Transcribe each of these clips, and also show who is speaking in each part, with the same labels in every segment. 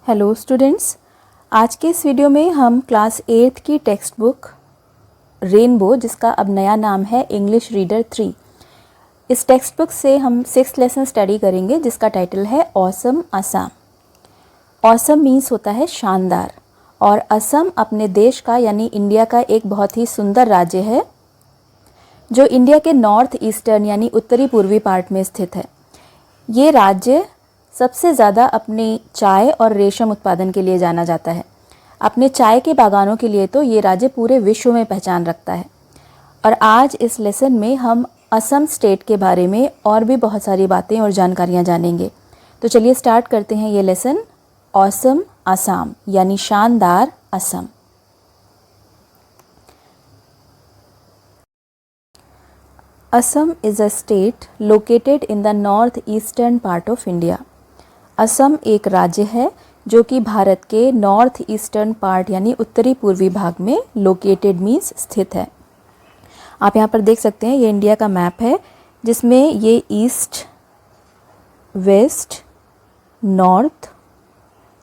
Speaker 1: Hello students, आज के इस वीडियो में हम क्लास 8 की टेक्स्ट बुक रेनबो, जिसका अब नया नाम है इंग्लिश रीडर 3, इस टेक्स्ट बुक से हम 6th लेसन स्टडी करेंगे जिसका टाइटल है ऑसम असम। ऑसम मीन्स होता है शानदार, और असम अपने देश का यानी इंडिया का एक बहुत ही सुंदर राज्य है जो इंडिया के नॉर्थ ईस्टर्न यानी उत्तरी पूर्वी पार्ट में स्थित है। ये राज्य सबसे ज़्यादा अपनी चाय और रेशम उत्पादन के लिए जाना जाता है। अपने चाय के बागानों के लिए तो ये राज्य पूरे विश्व में पहचान रखता है। और आज इस लेसन में हम असम स्टेट के बारे में और भी बहुत सारी बातें और जानकारियाँ जानेंगे। तो चलिए स्टार्ट करते हैं ये लेसन, ऑसम असम यानी शानदार Assam. Assam is a state located in the north eastern part of India. Assam एक राज्य है जो कि भारत के नॉर्थ ईस्टर्न पार्ट यानी उत्तरी पूर्वी भाग में लोकेटेड मीन्स स्थित है। आप यहाँ पर देख सकते हैं ये इंडिया का मैप है जिसमें ये ईस्ट, वेस्ट, नॉर्थ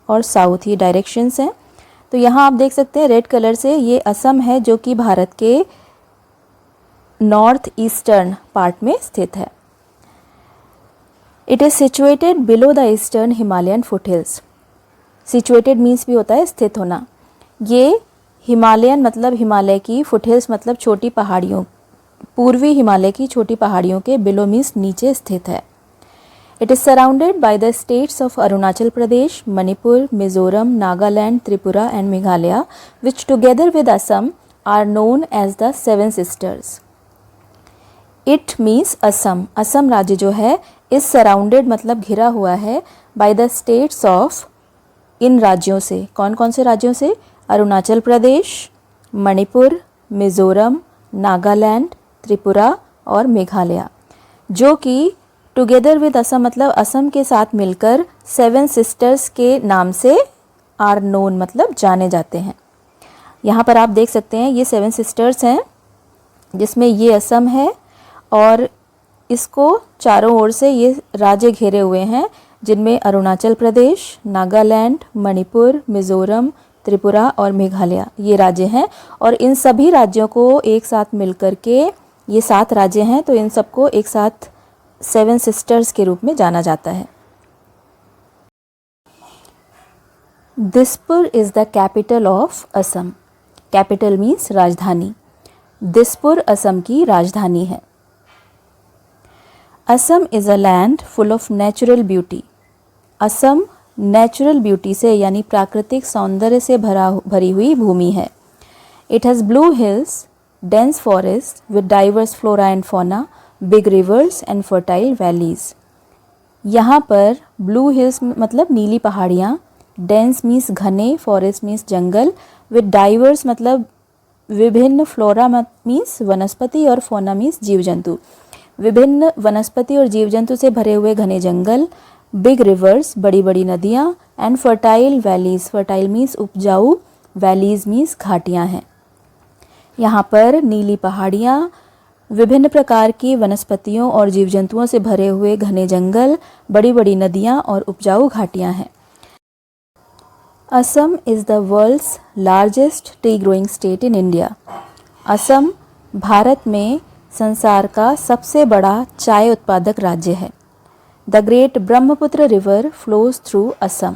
Speaker 1: और साउथ ये डायरेक्शंस हैं। तो यहाँ आप देख सकते हैं रेड कलर से ये असम है जो कि भारत के नॉर्थ ईस्टर्न पार्ट में स्थित है। It is situated below the eastern Himalayan foothills. Situated means भी होता है स्थित होना। ये हिमालयन मतलब हिमालय की, फुटहिल्स मतलब छोटी पहाड़ियों, पूर्वी हिमालय की छोटी पहाड़ियों के, बिलो मीन्स नीचे स्थित है। It is surrounded by the states of Arunachal Pradesh, Manipur, Mizoram, Nagaland, Tripura and Meghalaya, which together with Assam are known as the seven sisters. It means Assam, Assam राज्य जो है इस सराउंडेड मतलब घिरा हुआ है बाय द स्टेट्स ऑफ, इन राज्यों से, कौन कौन से राज्यों से? अरुणाचल प्रदेश, मणिपुर, मिजोरम, नागालैंड, त्रिपुरा और मेघालय, जो कि टुगेदर विद असम मतलब असम के साथ मिलकर सेवन सिस्टर्स के नाम से आर नोन मतलब जाने जाते हैं। यहाँ पर आप देख सकते हैं ये सेवन सिस्टर्स हैं जिसमें ये असम है और इसको चारों ओर से ये राज्य घेरे हुए हैं जिनमें अरुणाचल प्रदेश, नागालैंड, मणिपुर, मिजोरम, त्रिपुरा और मेघालय ये राज्य हैं। और इन सभी राज्यों को एक साथ मिलकर के, ये 7 राज्य हैं, तो इन सबको एक साथ सेवन सिस्टर्स के रूप में जाना जाता है। Dispur is the capital of Assam. Capital means राजधानी। दिसपुर असम की राजधानी है। Assam is a land full of natural beauty. Assam natural beauty से यानी प्राकृतिक सौंदर्य से भरी हुई भूमि है। It has blue hills, dense forest with diverse flora and fauna, big reverse and fertile valleys. यहाँ पर ब्लू हिल्स मतलब नीली पहाड़ियाँ, डेंस मीन्स घने, forest means jungle, with diverse मतलब विभिन्न, फ्लोरा मीन्स वनस्पति और फौना मीन्स जीव जंतु, विभिन्न वनस्पति और जीव जंतु से भरे हुए घने जंगल, बिग रिवर्स बड़ी बड़ी नदियाँ, and fertile valleys, fertile means उपजाऊ, वैलीज मीन्स घाटियाँ हैं। यहाँ पर नीली पहाड़ियाँ, विभिन्न प्रकार की वनस्पतियों और जीव जंतुओं से भरे हुए घने जंगल, बड़ी बड़ी नदियाँ और उपजाऊ घाटियाँ हैं। Assam is the world's largest tea growing state in India. Assam भारत में संसार का सबसे बड़ा चाय उत्पादक राज्य है। The great Brahmaputra river flows through Assam.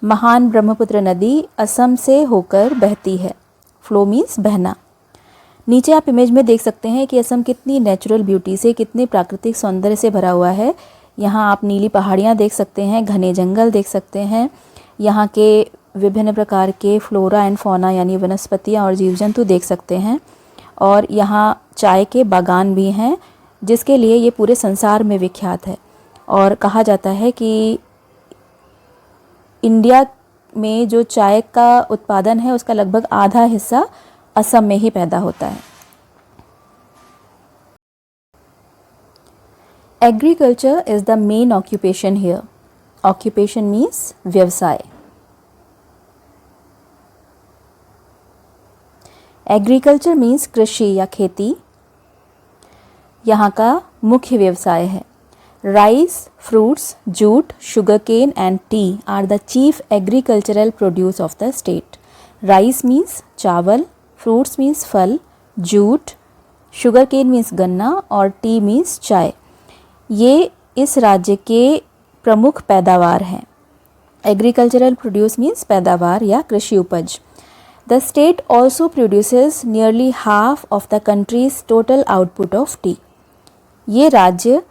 Speaker 1: महान ब्रह्मपुत्र नदी असम से होकर बहती है। फ्लो मीन्स बहना। नीचे आप इमेज में देख सकते हैं कि असम कितनी नेचुरल ब्यूटी से, कितने प्राकृतिक सौंदर्य से भरा हुआ है। यहाँ आप नीली पहाड़ियाँ देख सकते हैं, घने जंगल देख सकते हैं, यहाँ के विभिन्न प्रकार के फ्लोरा एंड फौना यानी वनस्पतियाँ और जीव जंतु देख सकते हैं, और यहाँ चाय के बागान भी हैं जिसके लिए ये पूरे संसार में विख्यात है। और कहा जाता है कि इंडिया में जो चाय का उत्पादन है उसका लगभग आधा हिस्सा असम में ही पैदा होता है। Agriculture is the main occupation here. Occupation means व्यवसाय। एग्रीकल्चर मीन्स कृषि या खेती यहाँ का मुख्य व्यवसाय है। Rice, fruits, jute, sugarcane and tea are the chief agricultural produce of the state. Rice means चावल, fruits means फल, jute, sugarcane means गन्ना और tea means चाय. ये इस राज्य के प्रमुख पैदावार हैं. एग्रीकल्चरल प्रोड्यूस मीन्स पैदावार या कृषि उपज. The state also produces nearly half of the countries total output of T. ये राज्य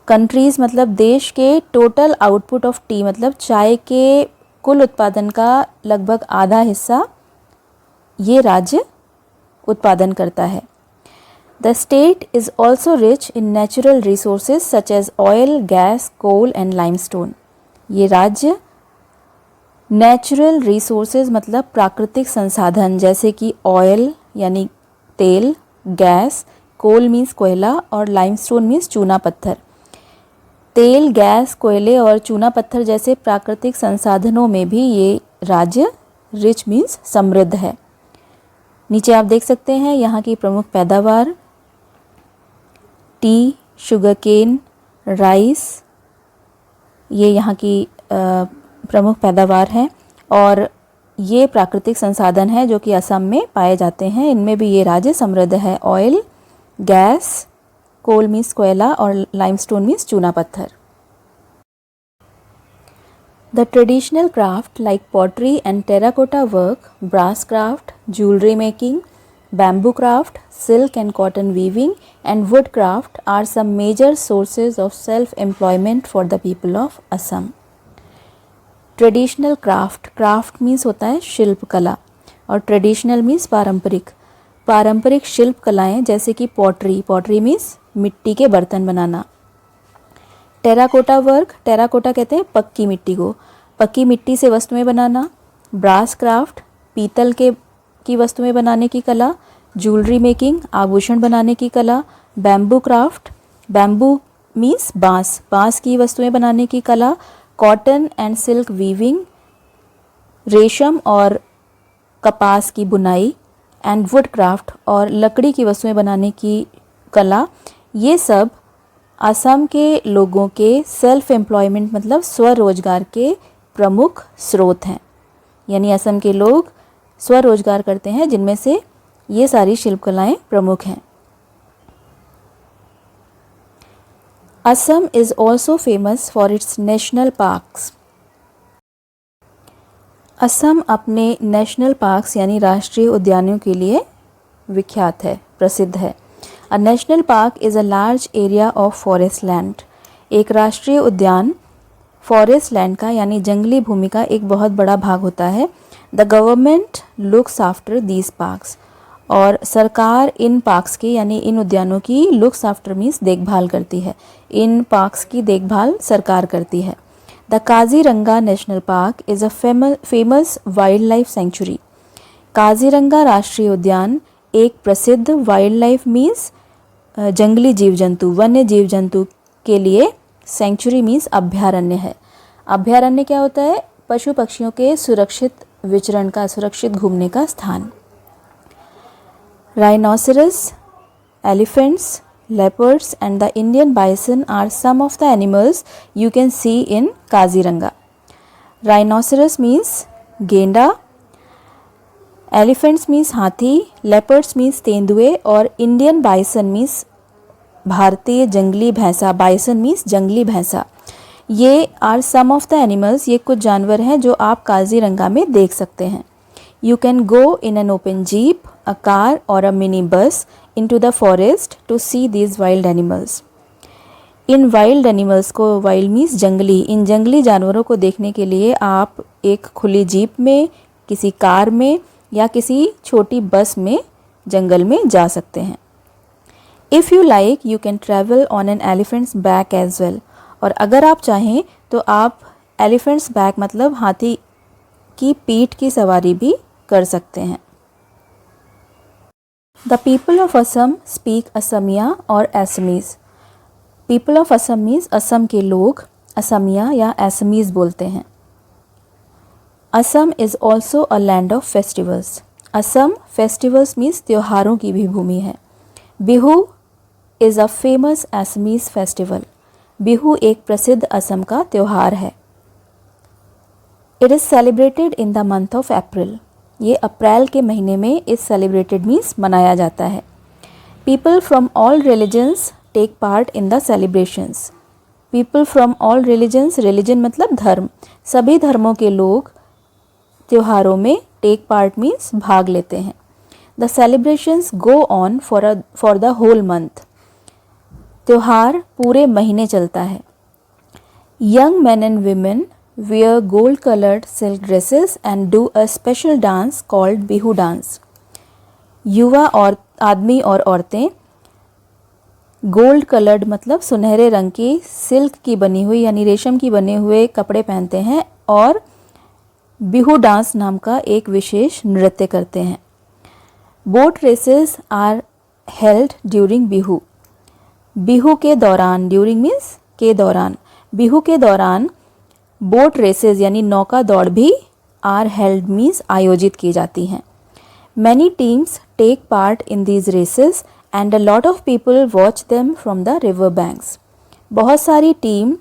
Speaker 1: कंट्रीज़ मतलब देश के टोटल आउटपुट ऑफ टी मतलब चाय के कुल उत्पादन का लगभग आधा हिस्सा ये राज्य उत्पादन करता है. The state is also rich in natural resources such as oil, gas, coal and limestone. ये राज्य नेचुरल रिसोर्सेज मतलब प्राकृतिक संसाधन जैसे कि ऑयल यानी तेल, गैस, कोल मीन्स कोयला और लाइमस्टोन मीन्स चूना पत्थर. तेल, गैस, कोयले और चूना पत्थर जैसे प्राकृतिक संसाधनों में भी ये राज्य रिच मीन्स समृद्ध है. नीचे आप देख सकते हैं यहाँ की प्रमुख पैदावार टी, शुगरकेन, राइस, ये यहाँ की प्रमुख पैदावार हैं और ये प्राकृतिक संसाधन हैं जो कि असम में पाए जाते हैं. इनमें भी ये राज्य समृद्ध है. ऑयल, गैस, कोल मीन्स कोयला और लाइमस्टोन मीन्स चूना पत्थर. The traditional craft like pottery and terracotta work, brass craft, jewellery making, bamboo craft, silk and cotton weaving and wood craft are some major sources of self employment for the people of Assam. Traditional craft, craft means होता है शिल्प कला और traditional means पारंपरिक. पारंपरिक शिल्प कलाएँ जैसे कि पॉटरी, पॉटरी मीन्स मिट्टी के बर्तन बनाना. टेराकोटा वर्क, टेराकोटा कहते हैं पक्की मिट्टी को, पक्की मिट्टी से वस्तुएं बनाना. ब्रास क्राफ्ट, पीतल की वस्तुएं बनाने की कला. ज्वेलरी मेकिंग, आभूषण बनाने की कला. बैम्बू क्राफ्ट, बैम्बू मीन्स बांस, बांस की वस्तुएं बनाने की कला. कॉटन एंड सिल्क वीविंग, रेशम और कपास की बुनाई. एंड वुड क्राफ्ट और लकड़ी की वस्तुएं बनाने की कला. ये सब असम के लोगों के सेल्फ एम्प्लॉयमेंट मतलब स्वरोजगार के प्रमुख स्रोत हैं. यानी असम के लोग स्वरोजगार करते हैं जिनमें से ये सारी शिल्पकलाएं प्रमुख हैं. Assam is also famous for its national parks. Assam अपने नेशनल पार्क्स यानी राष्ट्रीय उद्यानों के लिए विख्यात है, प्रसिद्ध है. A national park is a large area of forest land. एक राष्ट्रीय उद्यान फॉरेस्ट लैंड का यानी जंगली भूमि का एक बहुत बड़ा भाग होता है. The government looks after these parks और सरकार इन पार्क्स की यानी इन उद्यानों की लुक्स आफ्टर मीन्स देखभाल करती है. इन पार्क्स की देखभाल सरकार करती है. The Kaziranga national park is a famous wild life sanctuary. Kaziranga राष्ट्रीय उद्यान एक प्रसिद्ध वाइल्ड लाइफ मीन्स जंगली जीव जंतु, वन्य जीव जंतु के लिए. सेंचुरी मीन्स अभ्यारण्य है. अभ्यारण्य क्या होता है? पशु पक्षियों के सुरक्षित विचरण का, सुरक्षित घूमने का स्थान. Rhinoceros, elephants, leopards and the Indian bison are some of the animals you can see in Kaziranga. Rhinoceros means गेंडा, एलिफेंट्स मीन्स हाथी, लेपर्ड्स मीन्स तेंदुए और इंडियन बाइसन मीन्स भारतीय जंगली भैंसा. बाइसन मीन्स जंगली भैंसा. ये are some of the animals, ये कुछ जानवर हैं जो आप काजीरंगा में देख सकते हैं. You can go in an open jeep, a car और a mini bus into the forest to see these wild animals. इन वाइल्ड एनिमल्स को, वाइल्ड मीन्स जंगली, इन जंगली जानवरों को देखने के लिए आप एक खुली जीप में, किसी कार में या किसी छोटी बस में जंगल में जा सकते हैं. If you like you can travel on an elephant's back as well. और अगर आप चाहें तो आप एलिफेंट्स बैक मतलब हाथी की पीठ की सवारी भी कर सकते हैं. The people of Assam speak Asamiya और Assamese. People of Assam means Assam के लोग असमिया या Assamese बोलते हैं. Assam is also a land of festivals. Assam festivals means त्योहारों की भी भूमि है. Bihu is a famous Assamese festival. Bihu एक प्रसिद्ध असम का त्यौहार है। It is celebrated in the month of April. ये अप्रैल के महीने में इस सेलिब्रेटेड मीन्स मनाया जाता है। People from all religions take part in the celebrations. People from all religions, religion मतलब धर्म, सभी धर्मों के लोग त्योहारों में टेक पार्ट मीन्स भाग लेते हैं। The celebrations go on for the whole month. त्यौहार पूरे महीने चलता है। Young man and women wear gold colored silk dresses and do a special dance called Bihu dance. युवा और आदमी और औरतें गोल्ड कलर्ड मतलब सुनहरे रंग की सिल्क की बनी हुई यानी रेशम की बने हुए कपड़े पहनते हैं और बिहू डांस नाम का एक विशेष नृत्य करते हैं। Boat races are held during Bihu. Bihu के दौरान, ड्यूरिंग मीन्स के दौरान, बिहू के दौरान बोट रेसेस यानी नौका दौड़ भी आर हेल्ड मीन्स आयोजित की जाती हैं। Many teams take part in these races and a lot of people watch them from the river banks. बहुत सारी टीम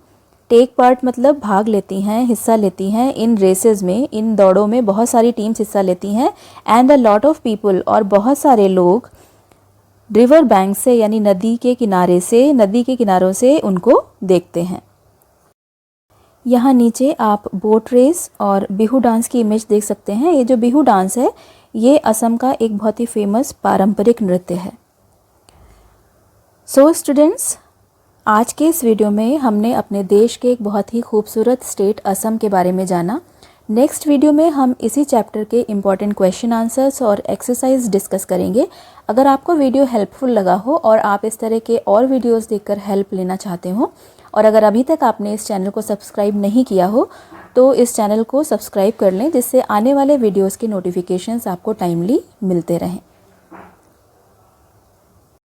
Speaker 1: टेक पार्ट मतलब भाग लेती हैं, हिस्सा लेती हैं इन रेसेस में, इन दौड़ों में बहुत सारी टीम्स हिस्सा लेती हैं। And a lot of people और बहुत सारे लोग रिवर बैंक से यानी नदी के किनारे से, नदी के किनारों से उनको देखते हैं। यहाँ नीचे आप बोट रेस और बिहू डांस की इमेज देख सकते हैं। ये जो बिहू डांस है ये असम का एक बहुत ही फेमस पारंपरिक नृत्य है। सो स्टूडेंट्स, आज के इस वीडियो में हमने अपने देश के एक बहुत ही खूबसूरत स्टेट असम के बारे में जाना। नेक्स्ट वीडियो में हम इसी चैप्टर के इम्पॉर्टेंट क्वेश्चन आंसर्स और एक्सरसाइज डिस्कस करेंगे। अगर आपको वीडियो हेल्पफुल लगा हो और आप इस तरह के और वीडियोस देखकर हेल्प लेना चाहते हो और अगर अभी तक आपने इस चैनल को सब्सक्राइब नहीं किया हो तो इस चैनल को सब्सक्राइब कर लें, जिससे आने वाले वीडियोस के नोटिफिकेशंस आपको टाइमली मिलते रहें।